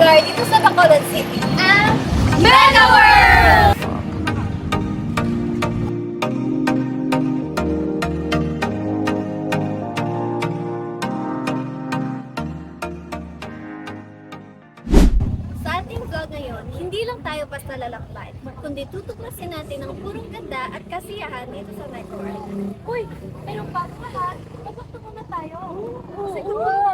lugar dito sa Bacolod City, ang Mega World! Sa ating vlog ngayon, hindi lang tayo basta lalakbay, kundi tutuklasin natin ang purong ganda at kasiyahan dito sa Mega World. Uy, pero bago lahat, magpapto muna tayo. Siguro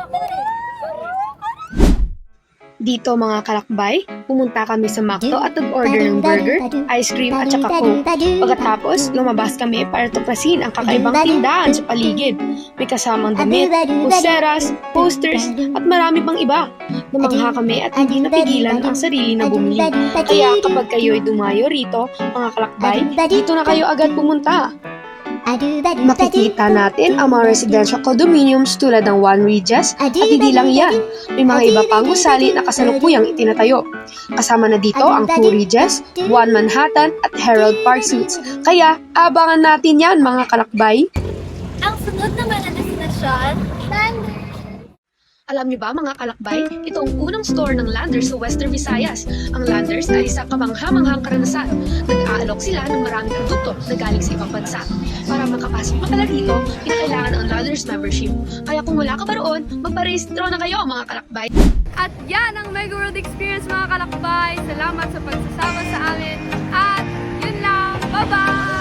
Dito mga kalakbay, pumunta kami sa McDo at nag-order ng burger, ice cream at saka coke. Pagkatapos, lumabas kami para tuklasin ang kakaibang tindahan sa paligid. May kasamang damit, pulseras, posters at marami pang iba. Namangha kami at hindi napigilan ang sarili na bumili. Kaya kapag kayo'y dumayo rito, mga kalakbay, dito na kayo agad pumunta. Makikita natin ang mga residential condominiums tulad ng One Regis at hindi lang yan. May mga iba pang gusali na kasalukuyang itinatayo. Kasama na dito ang Two Regis, One Manhattan at Herald Park Suites. Kaya abangan natin yan mga kalakbay. ang sunod naman na destinasyon, Landers. Alam niyo ba mga kalakbay, ito ang unang store ng Landers sa Western Visayas. Ang Landers ay isang kamangha-manghang karanasan. Nag-aalok sila ng maraming produkto na galing sa ibang bansa. Para makapasok ka pala dito, kinakailangan ang Landers membership. Kaya kung wala ka pa roon, magparehistro na kayo mga kalakbay. At yan ang Mega World Experience mga kalakbay. Salamat sa pagsasama sa amin. At yun lang. Bye-bye!